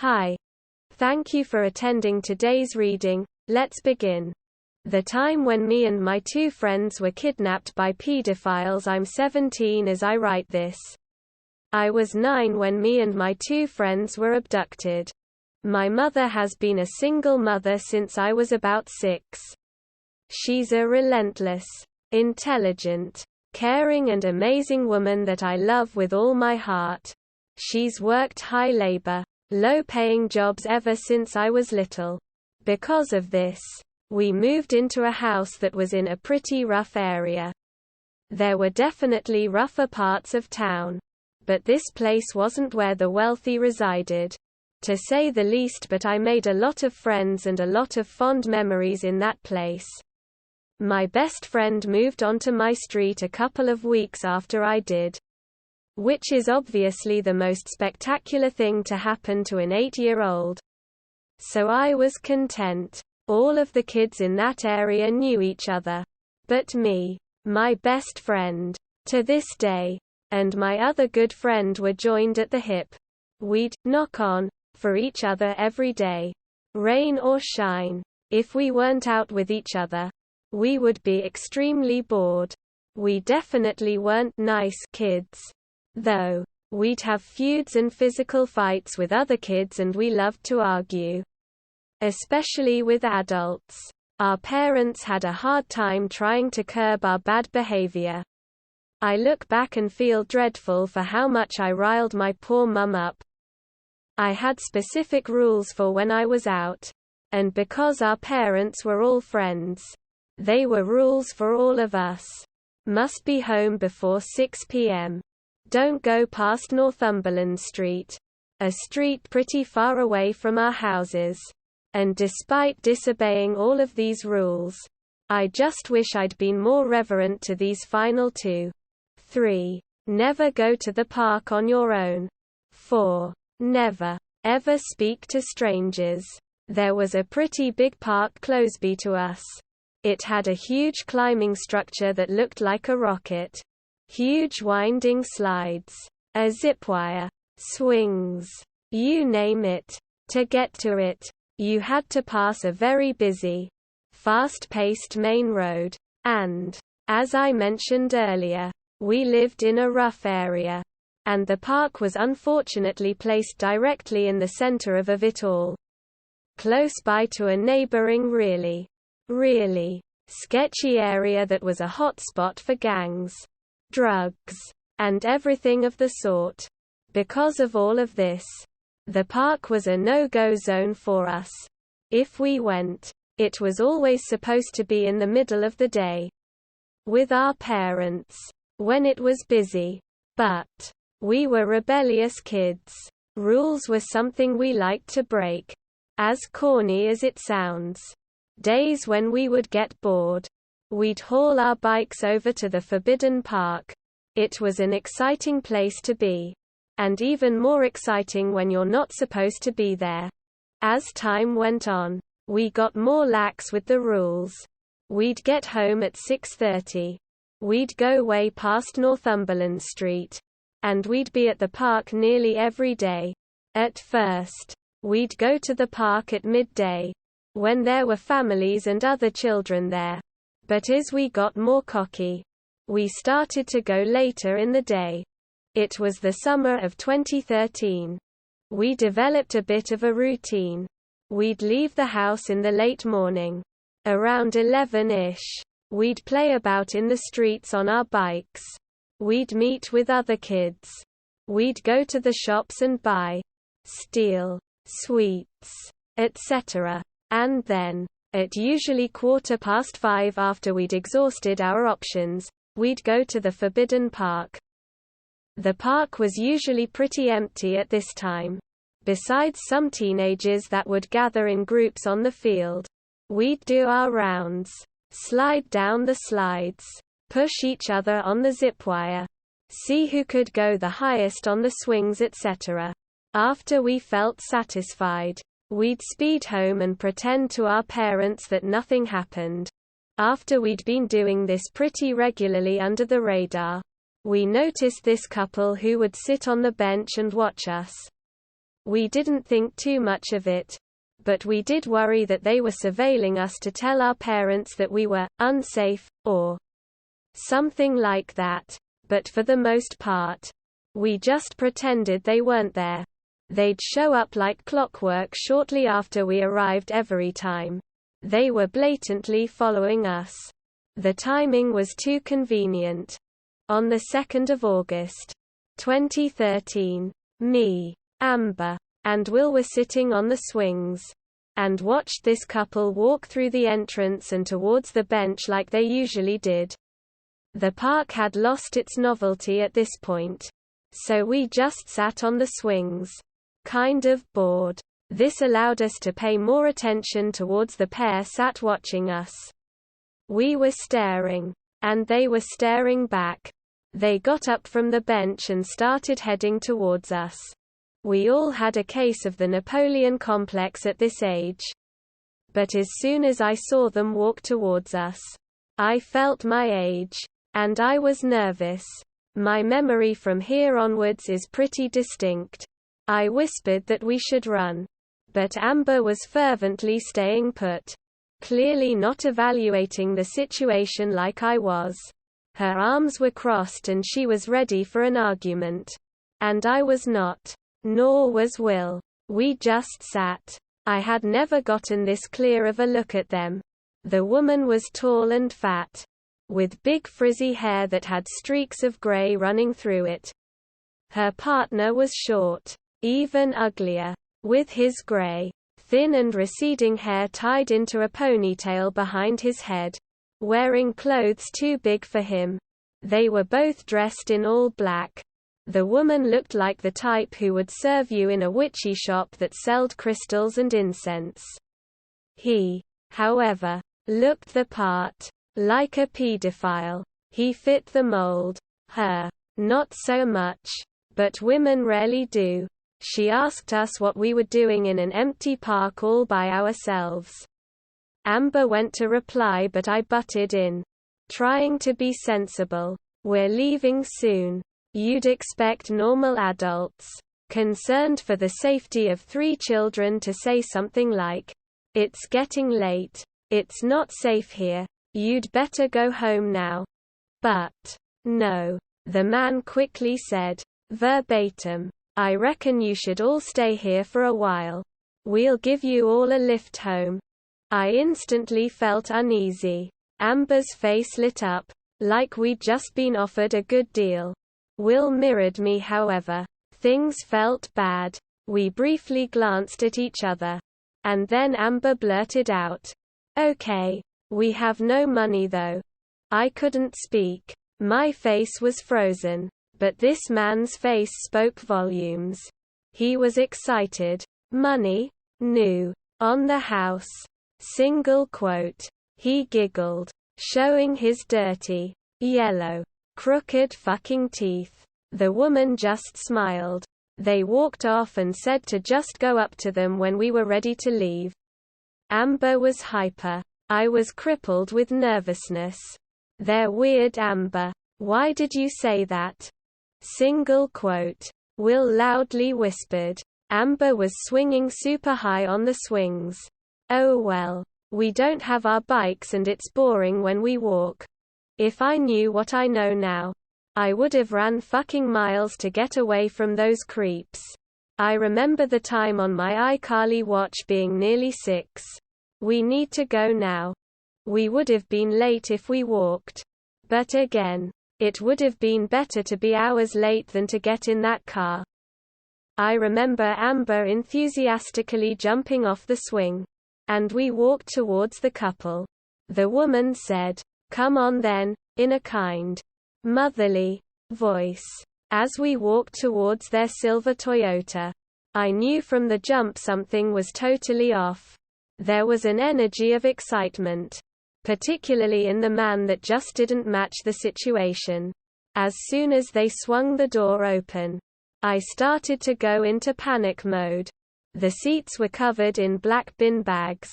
Hi. Thank you for attending today's reading. Let's begin. The time when me and my two friends were kidnapped by pedophiles. I'm 17 as I write this. I was 9 when me and my two friends were abducted. My mother has been a single mother since I was about 6. She's a relentless, intelligent, caring and amazing woman that I love with all my heart. She's worked high labor, low-paying jobs ever since I was little. Because of this, we moved into a house that was in a pretty rough area. There were definitely rougher parts of town. But this place wasn't where the wealthy resided, to say the least, but I made a lot of friends and a lot of fond memories in that place. My best friend moved onto my street a couple of weeks after I did. Which is obviously the most spectacular thing to happen to an 8-year-old. So I was content. All of the kids in that area knew each other. But me, my best friend, to this day, and my other good friend were joined at the hip. We'd knock on for each other every day, rain or shine. If we weren't out with each other, we would be extremely bored. We definitely weren't nice kids, though. We'd have feuds and physical fights with other kids, and we loved to argue. Especially with adults. Our parents had a hard time trying to curb our bad behavior. I look back and feel dreadful for how much I riled my poor mum up. I had specific rules for when I was out. And because our parents were all friends, they were rules for all of us. Must be home before 6 p.m. Don't go past Northumberland Street, a street pretty far away from our houses. And despite disobeying all of these rules, I just wish I'd been more reverent to these final 2. 3. Never go to the park on your own. 4. Never, ever speak to strangers. There was a pretty big park close by to us. It had a huge climbing structure that looked like a rocket. Huge winding slides, a zipwire, swings, you name it. To get to it, you had to pass a very busy, fast-paced main road. And, as I mentioned earlier, we lived in a rough area. And the park was unfortunately placed directly in the center of it all. Close by to a neighboring really sketchy area that was a hot spot for gangs, drugs, and everything of the sort. Because of all of this, the park was a no-go zone for us. If we went, it was always supposed to be in the middle of the day, with our parents, when it was busy. But we were rebellious kids. Rules were something we liked to break. As corny as it sounds. Days when we would get bored, we'd haul our bikes over to the Forbidden Park. It was an exciting place to be. And even more exciting when you're not supposed to be there. As time went on, we got more lax with the rules. We'd get home at 6:30. We'd go way past Northumberland Street. And we'd be at the park nearly every day. At first, we'd go to the park at midday, when there were families and other children there. But as we got more cocky, we started to go later in the day. It was the summer of 2013. We developed a bit of a routine. We'd leave the house in the late morning. Around 11-ish. We'd play about in the streets on our bikes. We'd meet with other kids. We'd go to the shops and buy, steal, sweets, etc. And then, at usually 5:15 after we'd exhausted our options, we'd go to the Forbidden Park. The park was usually pretty empty at this time. Besides some teenagers that would gather in groups on the field. We'd do our rounds, slide down the slides, push each other on the zipwire, see who could go the highest on the swings, etc. After we felt satisfied, we'd speed home and pretend to our parents that nothing happened. After we'd been doing this pretty regularly under the radar, we noticed this couple who would sit on the bench and watch us. We didn't think too much of it, but we did worry that they were surveilling us to tell our parents that we were unsafe, or something like that. But for the most part, we just pretended they weren't there. They'd show up like clockwork shortly after we arrived every time. They were blatantly following us. The timing was too convenient. On the 2nd of August, 2013, me, Amber, and Will were sitting on the swings, and watched this couple walk through the entrance and towards the bench like they usually did. The park had lost its novelty at this point, so we just sat on the swings, kind of bored. This allowed us to pay more attention towards the pair sat watching us. We were staring, and they were staring back. They got up from the bench and started heading towards us. We all had a case of the Napoleon complex at this age. But as soon as I saw them walk towards us, I felt my age. And I was nervous. My memory from here onwards is pretty distinct. I whispered that we should run. But Amber was fervently staying put, clearly not evaluating the situation like I was. Her arms were crossed and she was ready for an argument. And I was not. Nor was Will. We just sat. I had never gotten this clear of a look at them. The woman was tall and fat, with big frizzy hair that had streaks of grey running through it. Her partner was short, even uglier, with his grey, thin and receding hair tied into a ponytail behind his head, wearing clothes too big for him. They were both dressed in all black. The woman looked like the type who would serve you in a witchy shop that sold crystals and incense. He, however, looked the part. Like a pedophile. He fit the mold. Her, not so much. But women rarely do. She asked us what we were doing in an empty park all by ourselves. Amber went to reply but I butted in, trying to be sensible. We're leaving soon. You'd expect normal adults, concerned for the safety of 3 children, to say something like, "It's getting late. It's not safe here. You'd better go home now." But no, the man quickly said, verbatim, "I reckon you should all stay here for a while. We'll give you all a lift home." I instantly felt uneasy. Amber's face lit up, like we'd just been offered a good deal. Will mirrored me, however. Things felt bad. We briefly glanced at each other. And then Amber blurted out, "Okay. We have no money though." I couldn't speak. My face was frozen. But this man's face spoke volumes. He was excited. "Money? New. On the house. Single quote." He giggled, showing his dirty, yellow, crooked fucking teeth. The woman just smiled. They walked off and said to just go up to them when we were ready to leave. Amber was hyper. I was crippled with nervousness. "They're weird, Amber. Why did you say that?" Single quote. Will loudly whispered. Amber was swinging super high on the swings. "Oh well. We don't have our bikes and it's boring when we walk. If I knew what I know now, I would have ran fucking miles to get away from those creeps." I remember the time on my iCarly watch being nearly 6. "We need to go now. We would have been late if we walked. But again, it would have been better to be hours late than to get in that car." I remember Amber enthusiastically jumping off the swing. And we walked towards the couple. The woman said, "Come on then," in a kind, motherly voice. As we walked towards their silver Toyota, I knew from the jump something was totally off. There was an energy of excitement, particularly in the man that just didn't match the situation. As soon as they swung the door open, I started to go into panic mode. The seats were covered in black bin bags.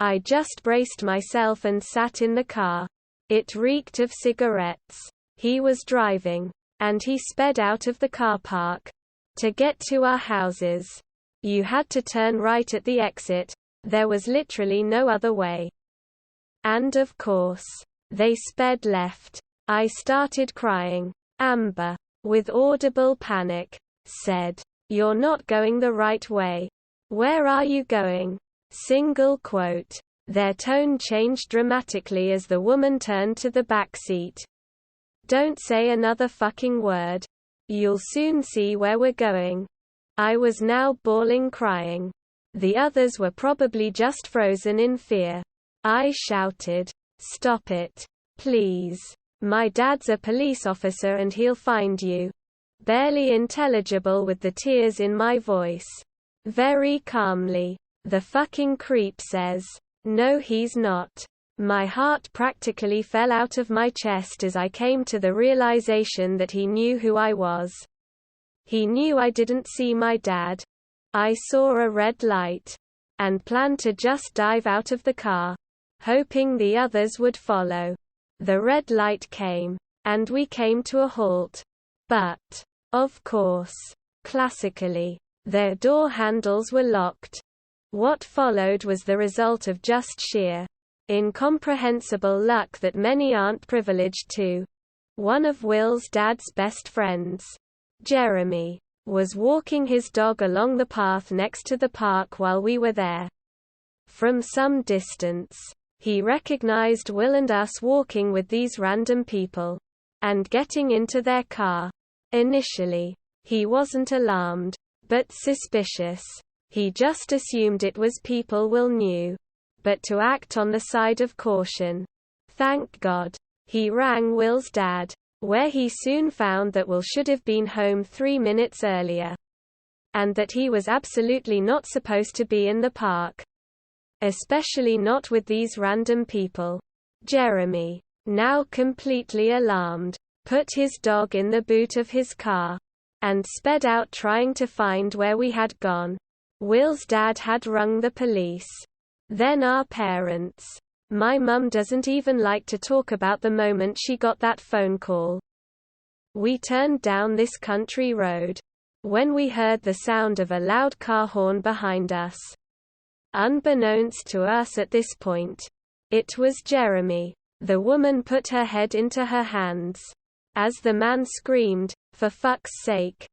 I just braced myself and sat in the car. It reeked of cigarettes. He was driving, and he sped out of the car park to get to our houses. You had to turn right at the exit. There was literally no other way. And of course, they sped left. I started crying. Amber, with audible panic, said, "You're not going the right way. Where are you going?" Single quote. Their tone changed dramatically as the woman turned to the back seat. "Don't say another fucking word. You'll soon see where we're going." I was now bawling, crying. The others were probably just frozen in fear. I shouted, "Stop it. Please. My dad's a police officer and he'll find you." Barely intelligible with the tears in my voice. Very calmly, "The fucking creep says, no he's not." My heart practically fell out of my chest as I came to the realization that he knew who I was. He knew I didn't see my dad. I saw a red light, and planned to just dive out of the car, hoping the others would follow. The red light came, and we came to a halt. But, of course, classically, their door handles were locked. What followed was the result of just sheer, incomprehensible luck that many aren't privileged to. One of Will's dad's best friends, Jeremy, was walking his dog along the path next to the park while we were there. From some distance, he recognized Will and us walking with these random people, and getting into their car. Initially, he wasn't alarmed, but suspicious. He just assumed it was people Will knew. But to act on the side of caution. Thank God. He rang Will's dad, where he soon found that Will should have been home 3 minutes earlier. And that he was absolutely not supposed to be in the park. Especially not with these random people. Jeremy, now completely alarmed, put his dog in the boot of his car, and sped out trying to find where we had gone. Will's dad had rung the police. Then our parents. My mum doesn't even like to talk about the moment she got that phone call. We turned down this country road, when we heard the sound of a loud car horn behind us. Unbeknownst to us at this point, it was Jeremy. The woman put her head into her hands. As the man screamed, "For fuck's sake."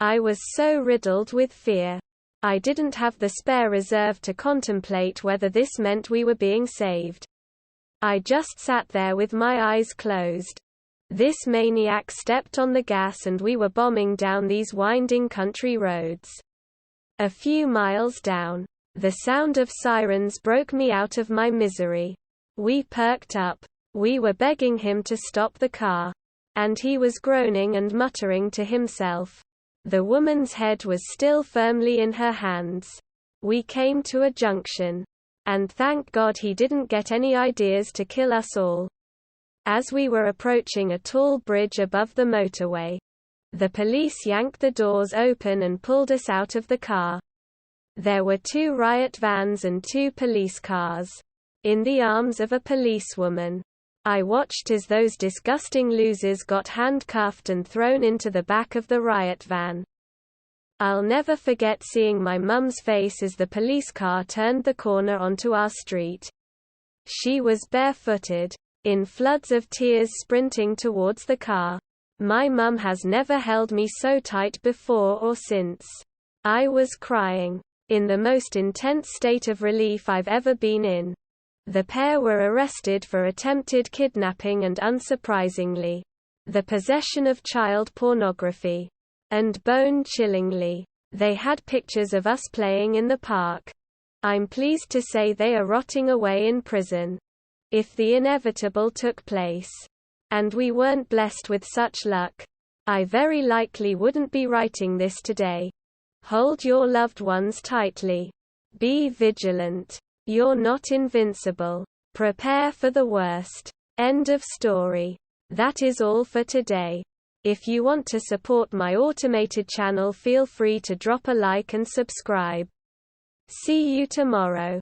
I was so riddled with fear. I didn't have the spare reserve to contemplate whether this meant we were being saved. I just sat there with my eyes closed. This maniac stepped on the gas and we were bombing down these winding country roads. A few miles down, the sound of sirens broke me out of my misery. We perked up. We were begging him to stop the car. And he was groaning and muttering to himself. The woman's head was still firmly in her hands. We came to a junction. And thank God he didn't get any ideas to kill us all. As we were approaching a tall bridge above the motorway, the police yanked the doors open and pulled us out of the car. There were 2 riot vans and 2 police cars. In the arms of a policewoman. I watched as those disgusting losers got handcuffed and thrown into the back of the riot van. I'll never forget seeing my mum's face as the police car turned the corner onto our street. She was barefooted, in floods of tears sprinting towards the car. My mum has never held me so tight before or since. I was crying. In the most intense state of relief I've ever been in. The pair were arrested for attempted kidnapping and, unsurprisingly, the possession of child pornography. And bone-chillingly, they had pictures of us playing in the park. I'm pleased to say they are rotting away in prison. If the inevitable took place, and we weren't blessed with such luck, I very likely wouldn't be writing this today. Hold your loved ones tightly. Be vigilant. You're not invincible. Prepare for the worst. End of story. That is all for today. If you want to support my automated channel, feel free to drop a like and subscribe. See you tomorrow.